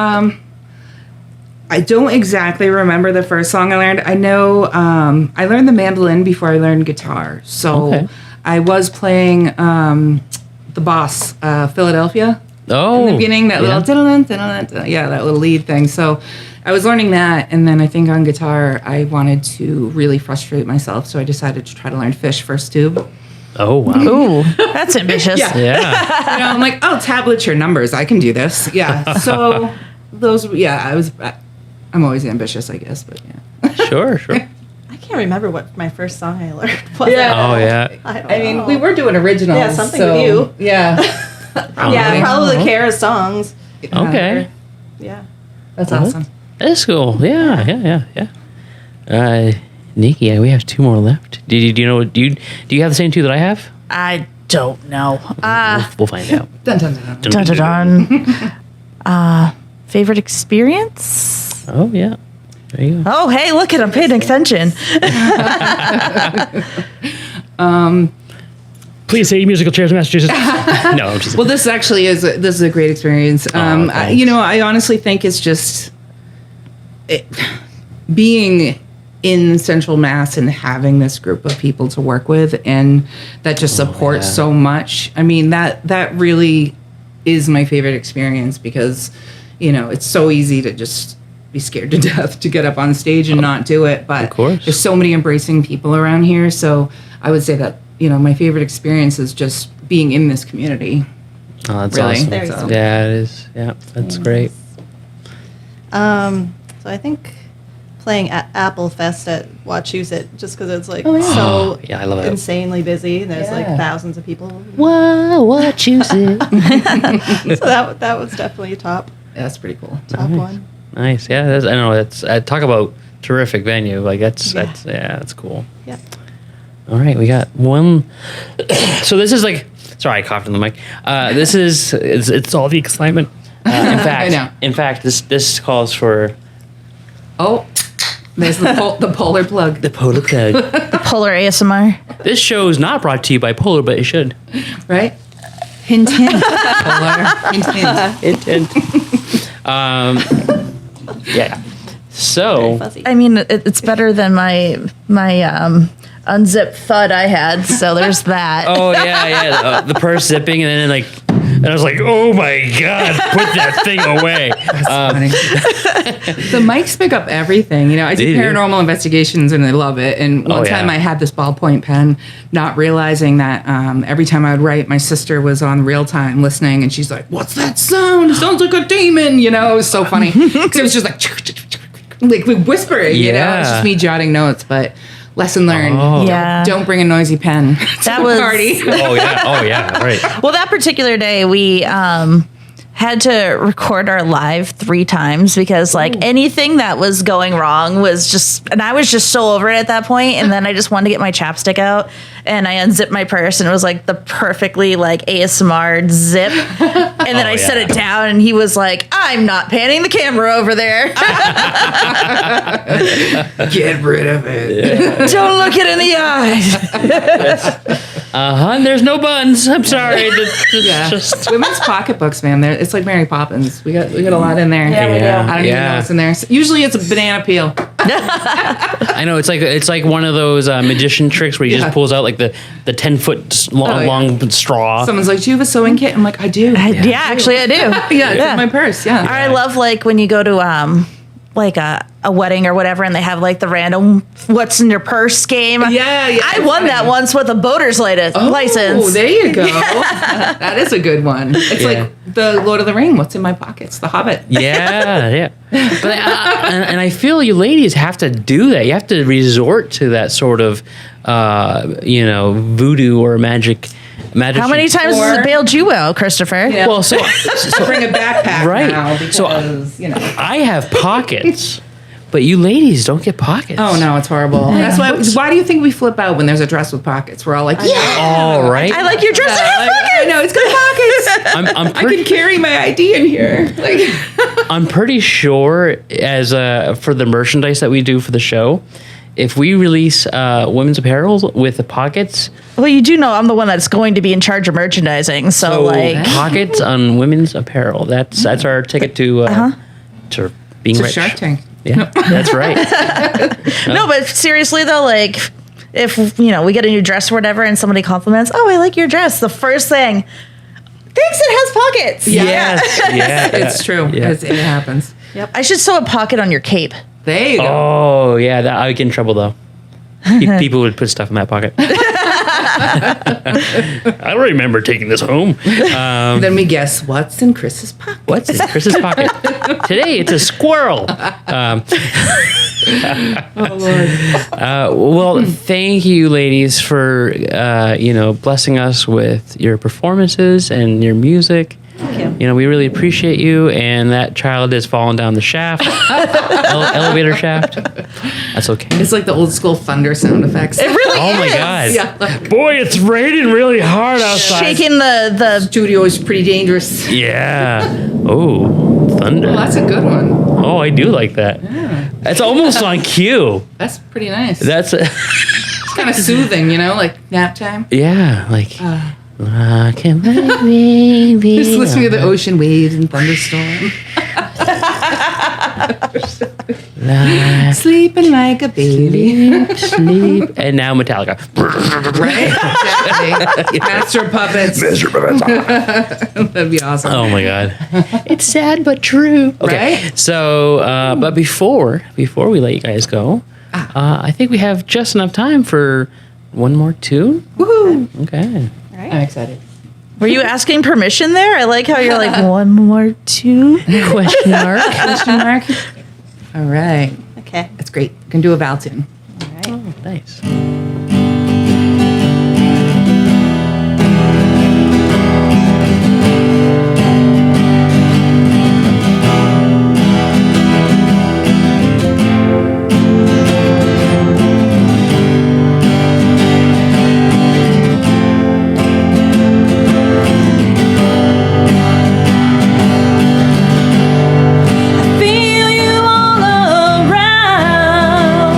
I don't exactly remember the first song I learned. I know I learned the mandolin before I learned guitar. So Okay. I was playing the Boss, Philadelphia. Oh, In the beginning, that little dun-dun, dun-dun, dun-dun, that little lead thing. So I was learning that, and then I think on guitar I wanted to really frustrate myself, so I decided to try to learn Fish first tube. Oh, wow. Ooh, that's ambitious. Yeah. Yeah. I'm like, oh, tablature numbers, I can do this. Yeah. So those, I'm always ambitious, I guess, but yeah. Sure. I can't remember what my first song I learned was. Oh, yeah. I don't I mean, know. we were doing originals. Yeah, something so, with you. Yeah. Yeah, probably Cara songs. Okay. Yeah. That's awesome. That's cool. Yeah. Nikki, we have two more left. Do you have the same two that I have? I don't know. We'll find out. Dun, dun, dun, dun. Dun, dun, dun. Favorite experience? Oh, yeah. There you go. Oh, hey, look at him paying attention. Please say musical chairs in Massachusetts. No, I'm just Well, this actually is a great experience. thanks. I honestly think it's just being in Central Mass and having this group of people to work with, and that just supports yeah. so much. I mean, that really is my favorite experience because, it's so easy to just be scared to death to get up on stage and not do it. But Of course. there's so many embracing people around here. So I would say that, my favorite experience is just being in this community. Oh, that's Really? awesome. Very So- simple. Yeah, it is. Yeah, that's great. So I think playing at Apple Fest at Wachusett, just because it's like yeah. so Yeah, I love it. insanely busy. And there's like Yeah. thousands of people. Whoa, what you say? So that was definitely top Yeah, that's pretty cool. one. Nice. Yeah, I know. That's talk about terrific venue. Like that's Yeah. that's cool. Yeah. All right, we got one. So this is like, sorry, I coughed in the mic. This is it's all the excitement. I know. In fact, this calls for Oh, there's the polar plug. the Polar Plug. Polar ASMR. This show is not brought to you by Polar, but it should. Right? Hint, hint. Polar. Hint, hint. Yeah. So Fuzzy. I mean, it's better than my unzipped thud I had. So there's that. oh yeah, the purse zipping and then like And I was like, oh my God, put that thing away. Funny. The mics pick up everything. You know, I do They do. paranormal investigations and I love it. And one yeah. time I had this ballpoint pen, not realizing that every time I would write, my sister was on real time listening, and she's like, "What's that sound? It sounds like a demon." You know, it was so funny because it was just like whispering. You know, it's Yeah. just me jotting notes, but. Lesson learned. Oh. Yeah. Don't bring a noisy pen to That the was- party. Oh yeah, right. Well, that particular day, we had to record our live 3 times because, like, anything that was going wrong was just, and I was just so over it at that point. And then I just wanted to get my chapstick out, and I unzipped my purse, and it was like the perfectly like ASMR zip. And then I set it down, and he was like, "I'm not panning the camera over there. Get rid of it. Don't look it in the eyes." There's no buns. I'm sorry. Yeah. Just Women's pocketbooks, man. It's like Mary Poppins. We got a lot in there. Yeah, we do. I don't even Yeah. know what's in there. So usually it's a banana peel. I know it's like one of those magician tricks where he Yeah. just pulls out like the 10-foot long straw. Someone's like, "Do you have a sewing kit?" I'm like, "I do." Yeah, actually, I do. Yeah, it's in my purse. Yeah. I love like when you go to like a wedding or whatever, and they have like the random "what's in your purse" game. Yeah, I won that once with a boater's license. Oh, there you go. That is a good one. It's Yeah. like the Lord of the Ring. What's in my pockets? The Hobbit. Yeah. But and I feel you ladies have to do that. You have to resort to that sort of voodoo or magic. How many times has it bailed you out, Christopher? Yeah. Well, so Bring a backpack Right. now because So, I have pockets, but you ladies don't get pockets. Oh no, it's horrible. That's why. Why do you think we flip out when there's a dress with pockets? We're all like, "Yeah, All right. I like your dress. It has pockets. I know it's got pockets. I'm I can pretty. carry my ID in here." Like, I'm pretty sure as for the merchandise that we do for the show, if we release women's apparel with the pockets, Well, you do know I'm the one that's going to be in charge of merchandising, so like. pockets on women's apparel. That's our ticket to being to rich. Shark Tank. Yeah, that's right. No, but seriously though, like if we get a new dress or whatever, and somebody compliments, "Oh, I like your dress," the first thing, thanks, it has pockets. Yes, yeah, It's true. Yeah. It happens. Yep. I should sew a pocket on your cape. There you go. Oh yeah, that I would get in trouble though. People would put stuff in that pocket. I remember taking this home. Then we guess what's in Chris's pocket. What's in Chris's pocket? Today it's a squirrel. Well, thank you, ladies, for blessing us with your performances and your music. Thank you. We really appreciate you. And that child is falling down the shaft, elevator shaft. That's okay. It's like the old school thunder sound effects. It really Oh my is. God! Yeah. Like, Boy, it's raining really hard outside. Shaking the studio is pretty dangerous. Yeah. Oh, thunder. Oh, that's a good one. Oh, I do like that. That's almost on cue. That's pretty nice. That's It's kind of soothing, like nap time. yeah, like I can baby. Just listening to the ocean waves and thunderstorm. Sleeping like a baby. Sleep. And now Metallica. Right? Exactly. Master of Puppets. That'd be awesome. Oh my god. It's sad but true. Okay. Right? So, but before we let you guys go, I think we have just enough time for one more tune. Woohoo! Okay. I'm excited. Were you asking permission there? I like how you're like, one more tune? Question mark. Question mark? All right. Okay. That's great. You can do a Val tune. All right. Oh, nice. Feel you all around.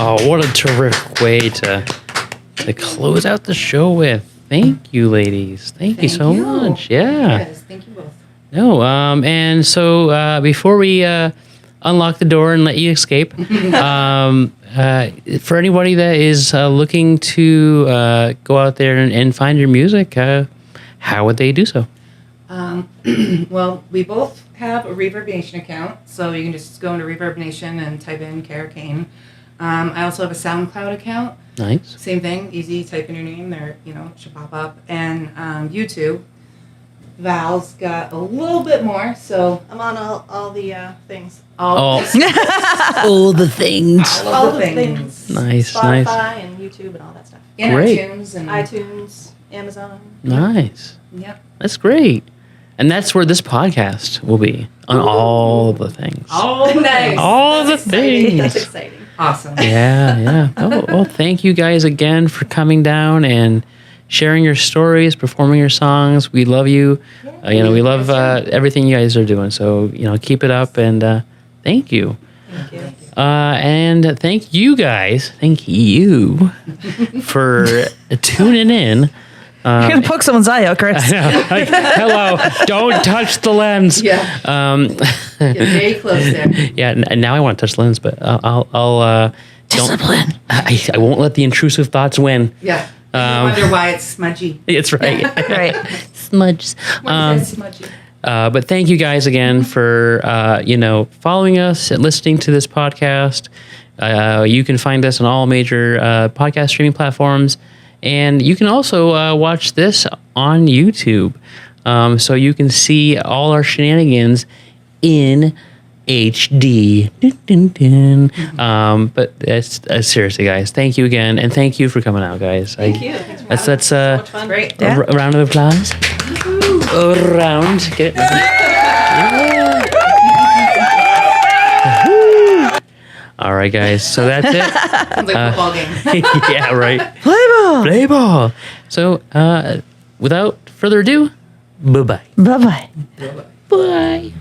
Oh, what a terrific way to close out the show with. Thank you, ladies. Thank you so much. Yeah. Yes, thank you both. No. And so before we unlock the door and let you escape, for anybody that is looking to go out there and find your music, how would they do so? Well, we both have a Reverb Nation account, so you can just go into Reverb Nation and type in Cara Keane. I also have a SoundCloud account. Nice. Same thing, easy, type in your name there, it should pop up. And YouTube, Val's got a little bit more, so I'm on all the things. All the things. all the things. Nice, Spotify nice. and YouTube and all that stuff. And Great. iTunes. And, iTunes, Amazon. Nice. Yep. That's great. And that's where this podcast will be, on all the things. Oh, nice. All the That's things. exciting. Awesome. Yeah. Oh, well, thank you guys again for coming down and sharing your stories, performing your songs. We love you. We love everything you guys are doing. So, keep it up, and thank you. Thank you. And thank you guys. Thank you for tuning in. You're gonna poke someone's eye out, Chris. Like, hello, don't touch the lens. Yeah. Get very close there. Yeah, now I want to touch the lens, but I'll Discipline. I won't let the intrusive thoughts win. Yeah. You wonder why it's smudgy. It's right. Right. Smudges. Why is it smudgy? But thank you guys again for following us and listening to this podcast. You can find us on all major podcast streaming platforms, and you can also watch this on YouTube, so you can see all our shenanigans in HD. Dun, dun, dun. But seriously, guys, thank you again, and thank you for coming out, guys. Thank you. Thanks for That's having us. So much fun. Great. Yeah. a round of applause. A round. Get it? Yeah. All right, guys. So that's it. Sounds like a football game. Yeah, right. Play ball. Play ball. So, without further ado, bye-bye. Bye bye. Bye.